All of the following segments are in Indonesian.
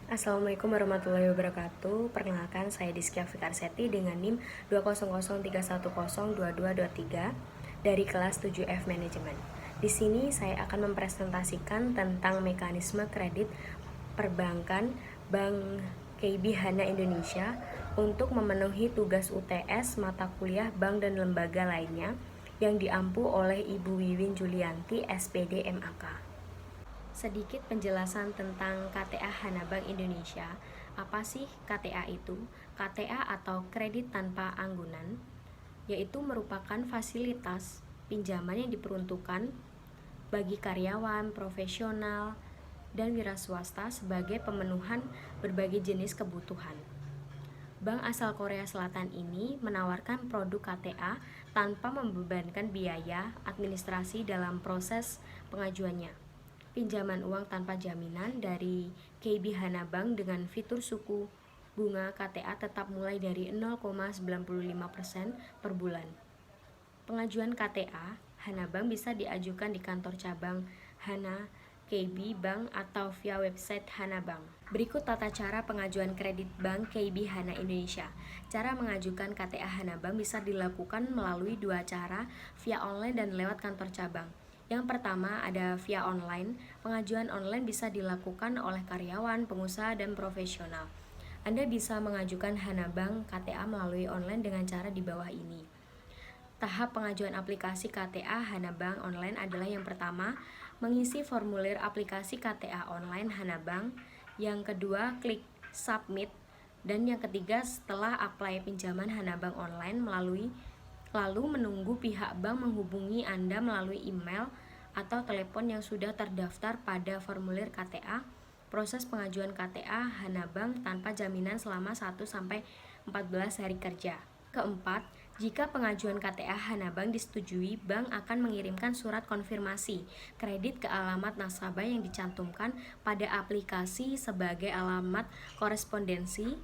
Assalamualaikum warahmatullahi wabarakatuh. Perkenalkan, saya Dizkia Fikarseti dengan NIM 20031102223 dari kelas 7F Manajemen. Di sini saya akan mempresentasikan tentang mekanisme kredit perbankan Bank KB Hana Indonesia untuk memenuhi tugas UTS mata kuliah bank dan lembaga lainnya yang diampu oleh Ibu Wiwin Julianti, SPD MAK. Sedikit penjelasan tentang KTA Hana Bank Indonesia. Apa sih KTA itu? KTA atau kredit tanpa anggunan, yaitu merupakan fasilitas pinjaman yang diperuntukkan bagi karyawan, profesional, dan wira swasta sebagai pemenuhan berbagai jenis kebutuhan. Bank asal Korea Selatan ini menawarkan produk KTA tanpa membebankan biaya administrasi dalam proses pengajuannya. Pinjaman uang tanpa jaminan dari KB Hana Bank dengan fitur suku bunga KTA tetap mulai dari 0,95% per bulan. Pengajuan KTA Hana Bank bisa diajukan di kantor cabang Hana KB Bank atau via website Hana Bank. Berikut tata cara pengajuan kredit Bank KB Hana Indonesia. Cara mengajukan KTA Hana Bank bisa dilakukan melalui dua cara, via online dan lewat kantor cabang. Yang pertama ada via online. Pengajuan online bisa dilakukan oleh karyawan, pengusaha, dan profesional. Anda bisa mengajukan Hana Bank KTA melalui online dengan cara di bawah ini. Tahap pengajuan aplikasi KTA Hana Bank online adalah yang pertama, mengisi formulir aplikasi KTA online Hana Bank. Yang kedua, klik submit. Dan yang ketiga, setelah apply pinjaman Hana Bank online lalu menunggu pihak bank menghubungi Anda melalui email atau telepon yang sudah terdaftar pada formulir KTA. Proses pengajuan KTA Hana Bank tanpa jaminan selama 1-14 hari kerja. Keempat, jika pengajuan KTA Hana Bank disetujui, bank akan mengirimkan surat konfirmasi kredit ke alamat nasabah yang dicantumkan pada aplikasi sebagai alamat korespondensi.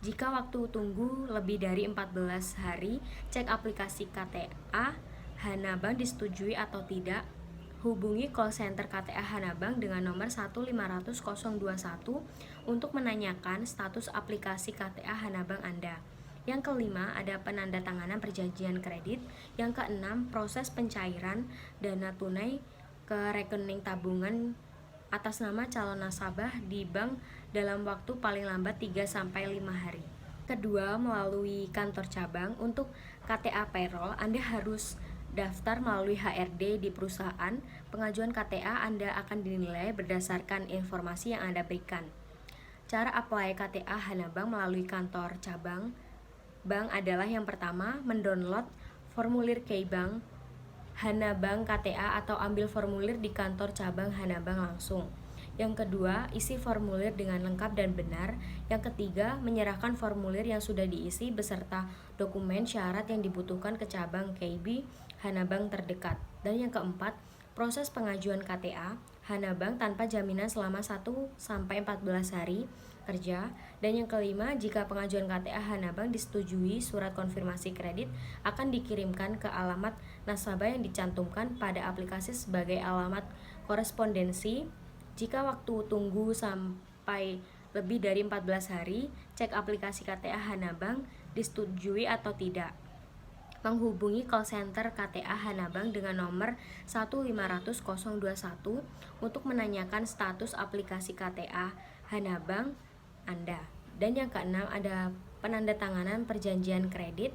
Jika waktu tunggu lebih dari 14 hari, cek aplikasi KTA Hana Bank disetujui atau tidak. Hubungi call center KTA Hana Bank dengan nomor 1500021 untuk menanyakan status aplikasi KTA Hana Bank Anda. Yang kelima, ada penandatanganan perjanjian kredit. Yang keenam, proses pencairan dana tunai ke rekening tabungan atas nama calon nasabah di bank dalam waktu paling lambat 3-5 hari. Kedua, melalui kantor cabang. Untuk KTA payroll, Anda harus daftar melalui HRD di perusahaan. Pengajuan KTA Anda akan dinilai berdasarkan informasi yang Anda berikan. Cara apply KTA Hana Bank melalui kantor cabang bank adalah yang pertama, mendownload formulir K-Bank Hana Bank KTA atau ambil formulir di kantor cabang Hana Bank langsung. Yang kedua, isi formulir dengan lengkap dan benar. Yang ketiga, menyerahkan formulir yang sudah diisi beserta dokumen syarat yang dibutuhkan ke cabang KB Hana Bank terdekat. Dan yang keempat, proses pengajuan KTA Hana Bank tanpa jaminan selama 1-14 hari kerja. Dan yang kelima, jika pengajuan KTA Hana Bank disetujui, surat konfirmasi kredit akan dikirimkan ke alamat nasabah yang dicantumkan pada aplikasi sebagai alamat korespondensi. Jika waktu tunggu sampai lebih dari 14 hari, cek aplikasi KTA Hana Bank disetujui atau tidak. Menghubungi call center KTA Hana Bank dengan nomor 1500021 untuk menanyakan status aplikasi KTA Hana Bank Anda. Dan yang keenam, ada penandatanganan perjanjian kredit.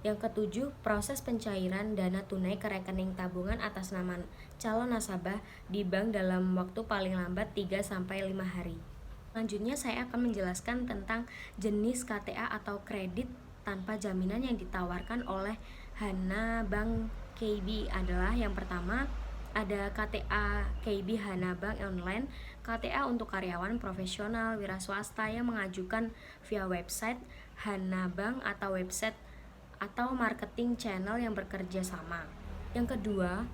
Yang ketujuh, proses pencairan dana tunai ke rekening tabungan atas nama calon nasabah di bank dalam waktu paling lambat 3-5 hari. Selanjutnya saya akan menjelaskan tentang jenis KTA atau kredit tanpa jaminan yang ditawarkan oleh Hana Bank KB adalah yang pertama, ada KTA KB Hana Bank Online. KTA untuk karyawan profesional wira swasta yang mengajukan via website Hana Bank atau website atau marketing channel yang bekerja sama. Yang kedua,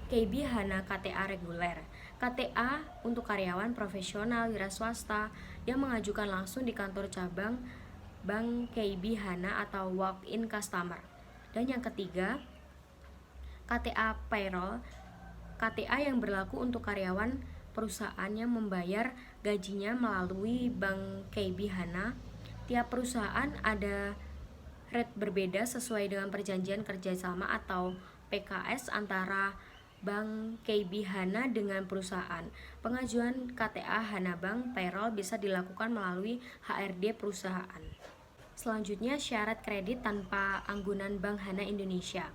KB Hana KTA reguler. KTA untuk karyawan profesional wira swasta yang mengajukan langsung di kantor cabang Bank KB Hana atau walk-in customer. Dan yang ketiga, KTA payroll. KTA yang berlaku untuk karyawan perusahaan yang membayar gajinya melalui Bank KB Hana. Tiap perusahaan ada rate berbeda sesuai dengan perjanjian kerjasama atau PKS antara Bank KB Hana dengan perusahaan. Pengajuan KTA Hana Bank Payroll bisa dilakukan melalui HRD perusahaan. Selanjutnya, syarat kredit tanpa anggunan Bank Hana Indonesia.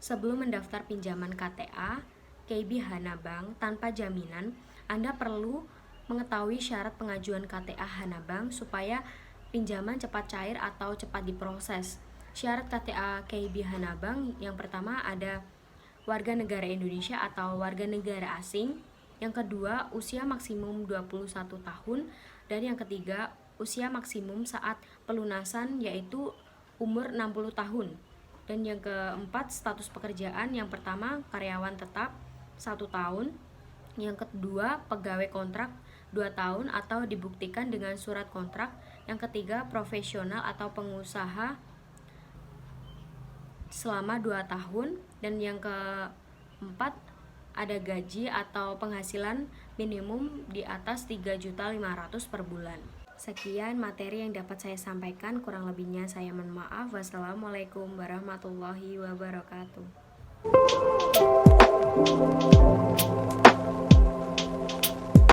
Sebelum mendaftar pinjaman KTA KB Hana Bank tanpa jaminan, Anda perlu mengetahui syarat pengajuan KTA Hana Bank supaya pinjaman cepat cair atau cepat diproses. Syarat KTA KB Hana Bank yang pertama ada warga negara Indonesia atau warga negara asing. Yang kedua, usia maksimum 21 tahun. Dan yang ketiga, usia maksimum saat pelunasan yaitu umur 60 tahun. Dan yang keempat, status pekerjaan. Yang pertama, karyawan tetap 1 tahun. Yang kedua, pegawai kontrak 2 tahun atau dibuktikan dengan surat kontrak. Yang ketiga, profesional atau pengusaha selama 2 tahun. Dan yang keempat, ada gaji atau penghasilan minimum di atas 3.500.000 per bulan. Sekian materi yang dapat saya sampaikan, kurang lebihnya saya mohon maaf. Wassalamualaikum warahmatullahi wabarakatuh.